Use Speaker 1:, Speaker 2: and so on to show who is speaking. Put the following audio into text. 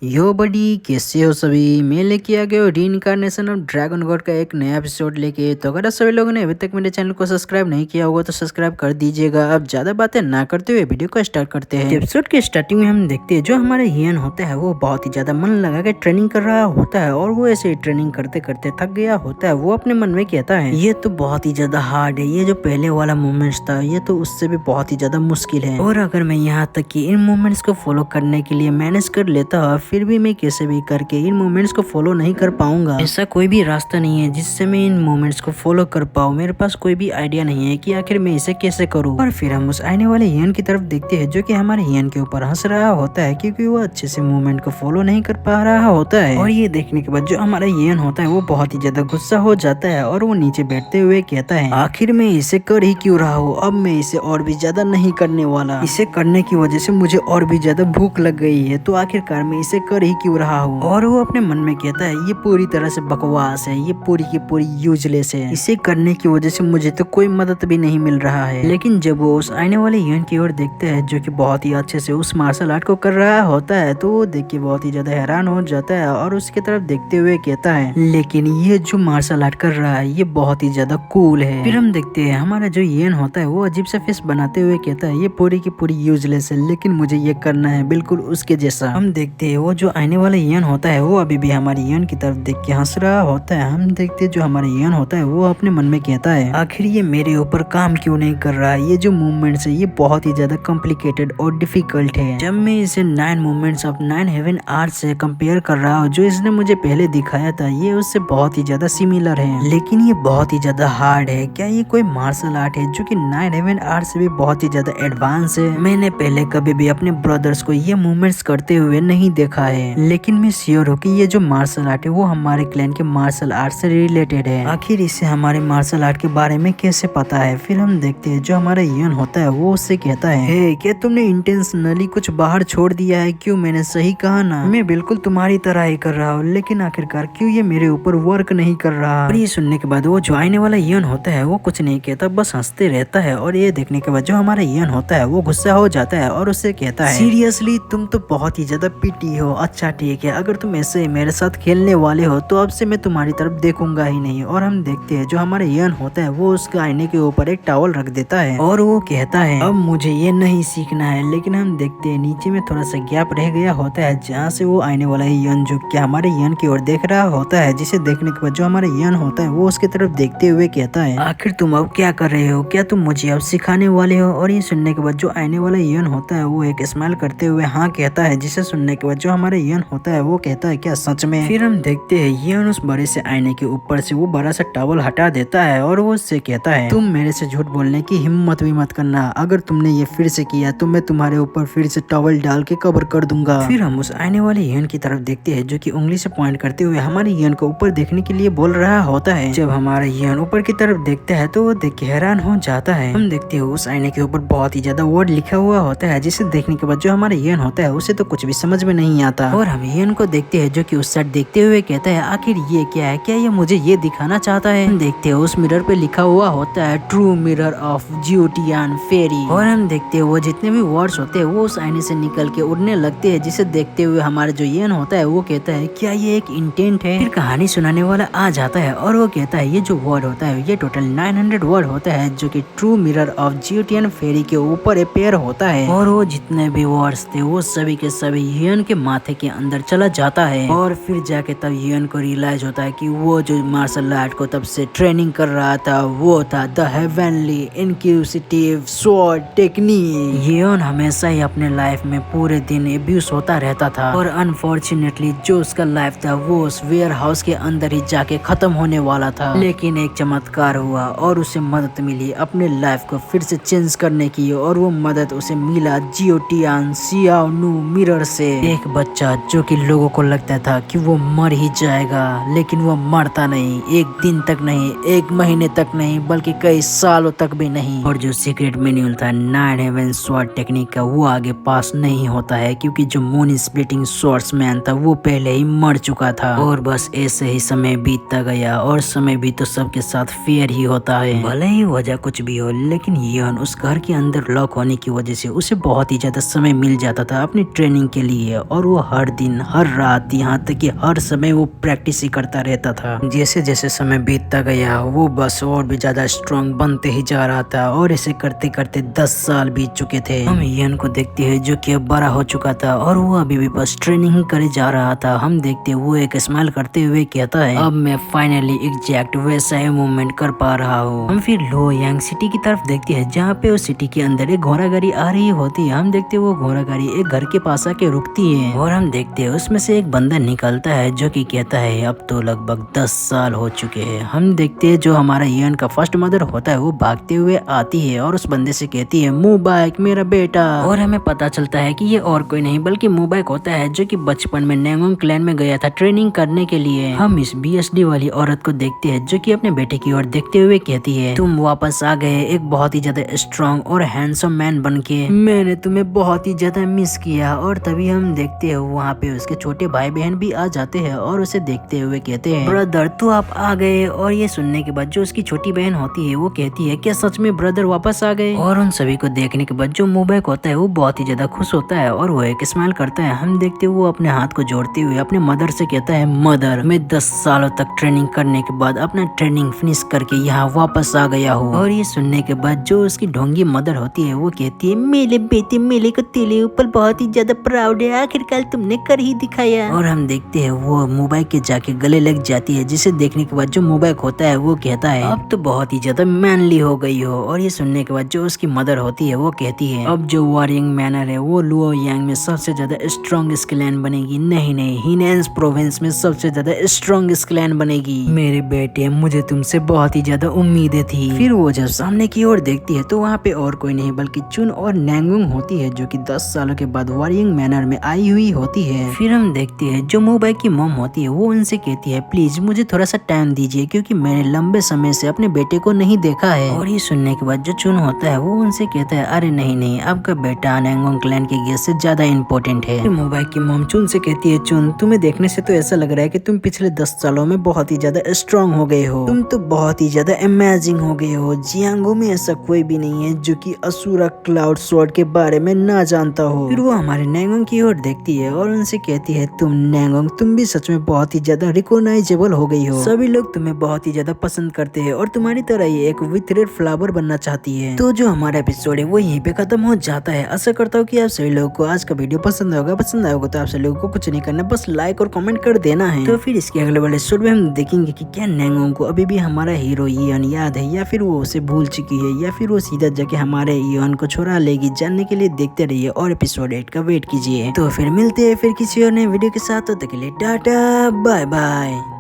Speaker 1: यो बडी कैसे हो सभी। मैं लेके आ गया हूँ रीइंकार्नेशन ऑफ ड्रैगन गॉड का एक नया एपिसोड लेके। तो अगर सभी लोगों ने अभी तक मेरे चैनल को सब्सक्राइब नहीं किया होगा तो सब्सक्राइब कर दीजिएगा। अब ज्यादा बातें ना करते हुए वीडियो को स्टार्ट करते हैं। एपिसोड के स्टार्टिंग में हम देखते हैं जो हमारा हियन होता है वो बहुत ही ज्यादा मन लगा के ट्रेनिंग कर रहा होता है और वो ऐसे ही ट्रेनिंग करते करते थक गया होता है। वो अपने मन में कहता है ये तो बहुत ही ज्यादा हार्ड है, ये जो पहले वाला मूवमेंट्स था ये तो उससे भी बहुत ही ज्यादा मुश्किल है, और अगर मैं यहाँ तक कि इन मूवमेंट्स को फॉलो करने के लिए मैनेज कर लेता फिर भी मैं कैसे भी करके इन मोमेंट्स को फॉलो नहीं कर पाऊंगा। ऐसा कोई भी रास्ता नहीं है जिससे मैं इन मोमेंट्स को फॉलो कर पाऊँ। मेरे पास कोई भी आइडिया नहीं है कि आखिर मैं इसे कैसे करूँ। और फिर हम उस आने वाले हियन की तरफ देखते हैं जो कि हमारे हियन के ऊपर हंस रहा होता है क्योंकि वो अच्छे से मूवमेंट को फॉलो नहीं कर पा रहा होता है। और ये देखने के बाद जो हमारा हियन होता है वो बहुत ही ज्यादा गुस्सा हो जाता है और वो नीचे बैठते हुए कहता है आखिर मैं इसे कर ही क्यों रहा हूँ, अब मैं इसे और भी ज्यादा नहीं करने वाला। इसे करने की वजह से मुझे और भी ज्यादा भूख लग गई है, तो आखिरकार मैं इसे कर ही क्यों रहा हूँ। और वो अपने मन में कहता है ये पूरी तरह से बकवास है, ये पूरी की पूरी यूजलेस है, इसे करने की वजह से मुझे तो कोई मदद भी नहीं मिल रहा है। लेकिन जब वो उस आने वाले हियन की ओर देखते हैं जो कि बहुत ही अच्छे से उस मार्शल आर्ट को कर रहा होता है तो वो देख के बहुत ही ज्यादा हैरान हो जाता है और उसकी तरफ देखते हुए कहता है लेकिन ये जो मार्शल आर्ट कर रहा है ये बहुत ही ज्यादा कूल है। फिर हम देखते हैं हमारा जो हियन होता है वो अजीब सा फेस बनाते हुए कहता है ये पूरी की पूरी यूजलेस है लेकिन मुझे ये करना है बिल्कुल उसके जैसा। हम देखते हैं वो जो आने वाला हियन होता है वो अभी भी हमारे हियन की तरफ देख के हंस रहा होता है। हम देखते हैं जो हमारा हियन होता है वो अपने मन में कहता है आखिर ये मेरे ऊपर काम क्यों नहीं कर रहा है, ये जो मूवमेंट्स है ये बहुत ही ज्यादा कॉम्प्लिकेटेड और डिफिकल्ट है। जब मैं इसे 9 मूवमेंट्स ऑफ 9 हेवन आर्ट से कंपेयर कर रहा हूँ जो इसने मुझे पहले दिखाया था ये उससे बहुत ही ज्यादा सिमिलर है, लेकिन ये बहुत ही ज्यादा हार्ड है। क्या ये कोई मार्शल आर्ट है जो कि 9 हेवन आर्ट से भी बहुत ही ज्यादा एडवांस है? मैंने पहले कभी भी अपने ब्रदर्स को ये मूवमेंट्स करते हुए नहीं देखा है, लेकिन मैं श्योर हूँ कि ये जो मार्शल आर्ट है वो हमारे क्लैन के मार्शल आर्ट से रिलेटेड है। आखिर इसे हमारे मार्शल आर्ट के बारे में कैसे पता है? फिर हम देखते हैं जो हमारा हियन होता है वो उससे कहता है हे क्या तुमने इंटेंशनली कुछ बाहर छोड़ दिया है? क्यों, मैंने सही कहा ना? मैं बिल्कुल तुम्हारी तरह ही कर रहा हूँ, लेकिन आखिरकार क्यों ये मेरे ऊपर वर्क नहीं कर रहा? और ये सुनने के बाद वो जो आने वाला हियन होता है वो कुछ नहीं कहता, बस हंसते रहता है। और ये देखने के बाद जो हमारा हियन होता है वो गुस्सा हो जाता है और उससे कहता है सीरियसली तुम तो बहुत ही ज्यादा पिटी हो। अच्छा ठीक है, अगर तुम ऐसे मेरे साथ खेलने वाले हो तो अब से मैं तुम्हारी तरफ देखूंगा ही नहीं। और हम देखते हैं जो हमारा हियन होता है वो उसके आईने के ऊपर एक टॉवल रख देता है और वो कहता है अब मुझे ये नहीं सीखना है। लेकिन हम देखते हैं नीचे में थोड़ा सा गैप रह गया होता है जहाँ से वो आने वाला हियन जो कि हमारे हियन की ओर देख रहा होता है, जिसे देखने के बाद जो हमारा हियन होता है वो उसकी तरफ देखते हुए कहता है आखिर तुम अब क्या कर रहे हो, क्या तुम मुझे अब सिखाने वाले हो? और ये सुनने के बाद जो आने वाला हियन होता है वो एक स्माइल करते हुए हाँ कहता है, जिसे सुनने के बाद जो हमारा हियन होता है वो कहता है क्या सच में? फिर हम देखते हैं हियन उस बड़े से आईने के ऊपर से वो बड़ा सा टॉवल हटा देता है और वो उससे कहता है तुम मेरे से झूठ बोलने की हिम्मत भी मत करना, अगर तुमने ये फिर से किया तो मैं तुम्हारे ऊपर फिर से टॉवल डाल के कवर कर दूंगा। फिर हम उस आने वाले हियन की तरफ देखते हैं जो कि उंगली से पॉइंट करते हुए हमारे हियन को ऊपर देखने के लिए बोल रहा होता है। जब हमारा हियन ऊपर की तरफ देखता है तो वो देख के हैरान हो जाता है। हम देखते हैं उस आईने के ऊपर बहुत ही ज्यादा वर्ड लिखा हुआ होता है, जिसे देखने के बाद जो हमारा हियन होता है उसे तो कुछ भी समझ में नहीं आता। और हम हियन को देखते हैं जो कि उस साइड देखते हुए कहता है आखिर ये क्या है, क्या ये मुझे ये दिखाना चाहता है? हम देखते हैं उस मिरर पे लिखा हुआ होता है ट्रू मिरर ऑफ जियोटियन फेरी। और हम देखते हैं वो जितने भी वर्ड्स होते हैं वो उस आईने से निकल के उड़ने लगते हैं, जिसे देखते हुए हमारा जो हियन होता है वो कहता है क्या ये एक इंटेंट है? फिर कहानी सुनाने वाला आ जाता है और वो कहता है ये जो वर्ड होता है ये टोटल 900 वर्ड होता है जो कि ट्रू मिरर ऑफ जियोटियन फेरी के ऊपर अपेयर होता है। और वो जितने भी वर्ड्स थे वो सभी के सभी हियन के माथे के अंदर चला जाता है। और फिर जाके तब हियन को रियलाइज होता है कि वो जो मार्शल आर्ट को तब से ट्रेनिंग कर रहा था वो था the heavenly inquisitive sword technique. हियन हमेशा ही अपने लाइफ में पूरे दिन एब्यूज होता रहता था और अनफॉर्चुनेटली जो उसका लाइफ था वो उस वेयर हाउस के अंदर ही जाके खत्म होने वाला था। लेकिन एक चमत्कार हुआ और उसे मदद मिली अपने लाइफ को फिर से चेंज करने की, और वो मदद उसे मिला जियोटियन सियाओनू मिरर से। एक बच्चा जो कि लोगों को लगता था कि वो मर ही जाएगा, लेकिन वो मरता नहीं, एक दिन तक नहीं, एक महीने तक नहीं, बल्कि कई सालों तक भी नहीं। और जो सीक्रेट मैनुअल था 9 हेवन स्वॉर्ड टेक्निक का वो आगे पास नहीं होता है क्योंकि जो मून स्प्लिटिंग स्वॉर्ड्समैन था वो पहले ही मर चुका था। और बस ऐसे ही समय बीतता गया और समय भी तो सबके साथ फेयर ही होता है, भले ही वजह कुछ भी हो। लेकिन हियन उस घर के अंदर लॉक होने की वजह से उसे बहुत ही ज्यादा समय मिल जाता था अपनी ट्रेनिंग के लिए, और वो हर दिन हर रात यहाँ तक कि हर समय वो प्रैक्टिस ही करता रहता था। जैसे जैसे समय बीतता गया वो बस और भी ज्यादा स्ट्रांग बनते ही जा रहा था और इसे करते करते 10 साल बीत चुके थे। हम इयन को देखते हैं जो कि अब बड़ा हो चुका था और वो अभी भी बस ट्रेनिंग ही करे जा रहा था। हम देखते हैं वो एक स्माइल करते हुए कहता है, अब मैं फाइनली एग्जैक्ट वैसा ही मूवमेंट कर पा रहा हूँ। हम फिर लो यांग सिटी की तरफ देखते हैं जहाँ पे उस सिटी के अंदर एक घोड़ा गाड़ी आ रही होती है। हम देखते हैं वो घोड़ा गाड़ी एक घर के पास आके रुकती है और हम देखते हैं उसमें से एक बंदा निकलता है जो कि कहता है अब तो लगभग 10 साल हो चुके हैं। हम देखते हैं जो हमारा इयन का फर्स्ट मदर होता है वो भागते हुए आती है और उस बंदे से कहती है मुबाइक मेरा बेटा। और हमें पता चलता है कि ये और कोई नहीं बल्कि मुबाइक होता है जो कि बचपन में नेंगोंग क्लैन में गया था ट्रेनिंग करने के लिए। हम इस BSD वाली औरत को देखते हैं जो कि अपने बेटे की ओर देखते हुए कहती है तुम वापस आ गए एक बहुत ही ज्यादा स्ट्रॉन्ग और हैंडसम मैन बन के, मैंने तुम्हें बहुत ही ज्यादा मिस किया। और तभी हम देखते हैं वहाँ पे उसके छोटे भाई बहन भी आ जाते हैं और उसे देखते हुए कहते हैं ब्रदर तू आप आ गए। और ये सुनने के बाद जो उसकी छोटी बहन होती है वो कहती है क्या सच में ब्रदर वापस आ गए। और उन सभी को देखने के बाद जो मुबाइक होता है वो बहुत ही ज्यादा खुश होता है और वो एक स्माइल करता है। हम देखते हैं वो अपने हाथ को जोड़ते हुए अपने मदर से कहता है मदर मैं 10 सालों तक ट्रेनिंग करने के बाद अपना ट्रेनिंग फिनिश करके यहाँ वापस आ गया हूँ। और ये सुनने के बाद जो उसकी ढोंगी मदर होती है वो कहती है मेरे बेटे मेरे को तेरे ऊपर बहुत ही ज्यादा प्राउड है, आखिरकार तुमने कर ही दिखाया। और हम देखते हैं वो मुबाइक के जाके गले लग जाती है जिसे देखने के बाद जो मुबाइक होता है वो कहता है अब तो बहुत ही ज्यादा मैनली हो गई हो। और ये सुनने के बाद जो उसकी मदर होती है वो कहती है अब जो वॉरिंग मैनर है वो लुओ यांग में सबसे ज्यादा स्ट्रॉन्ग क्लैन बनेगी, नहीं हिनेंस प्रोविंस में सबसे ज्यादा स्ट्रॉन्ग क्लैन बनेगी। मेरे बेटे मुझे तुमसे बहुत ही ज्यादा उम्मीदें थी। फिर वो जब सामने की ओर देखती है तो वहाँ पे और कोई नहीं बल्कि चुन और नेंगोंग होती है जो कि 10 सालों के बाद वॉरिंग मैनर में आई हुई होती है। फिर हम देखते हैं जो मुबाइक की मॉम होती है वो उनसे कहती है प्लीज मुझे थोड़ा सा टाइम दीजिए क्योंकि मैंने लंबे समय से अपने बेटे को नहीं देखा है। और ये सुनने के बाद जो चुन होता है वो उनसे कहता है अरे नहीं आपका बेटा नेंगोंग क्लैन के गेस्ट से ज्यादा इम्पोर्टेंट है। मुबाइक की मॉम चुन से कहती है चुन तुम्हें देखने से तो ऐसा लग रहा है कि तुम पिछले 10 सालों में बहुत ही ज्यादा स्ट्रॉन्ग हो गए हो, तुम तो बहुत ही ज्यादा अमेजिंग हो गए हो। जियांगो में ऐसा कोई भी नहीं है जो कि असुरा क्लाउड स्वॉर्ड के बारे में ना जानता हो। फिर वो हमारे नेंगोंग की ओर देखती है और उनसे कहती है तुम नेंगोंग तुम भी सच में बहुत ही ज्यादा रिकॉग्नाइजेबल हो गई हो, सभी लोग तुम्हें बहुत ही ज्यादा पसंद करते हैं और तुम्हारी तरह ही एक विथ रेड फ्लावर बनना चाहती है। तो जो हमारा एपिसोड है वो यहीं पे खत्म हो जाता है। आशा करता हूँ कि आप सभी लोगों को आज का वीडियो पसंद होगा। पसंद आएगा तो आप सभी लोगों को कुछ नहीं करना बस लाइक और कमेंट कर देना है। तो फिर इसके अगले वाले एपिसोड में हम देखेंगे कि क्या नेंगोंग को अभी भी हमारा हीरो इयन याद है या फिर वो उसे भूल चुकी है या फिर वो सीधा जाके हमारे इयन को छुड़ा लेगी। जानने के लिए देखते रहिए और एपिसोड 8 का वेट कीजिए। तो फिर मिलते हैं फिर किसी और नए वीडियो के साथ, तब तक के लिए टाटा बाय बाय।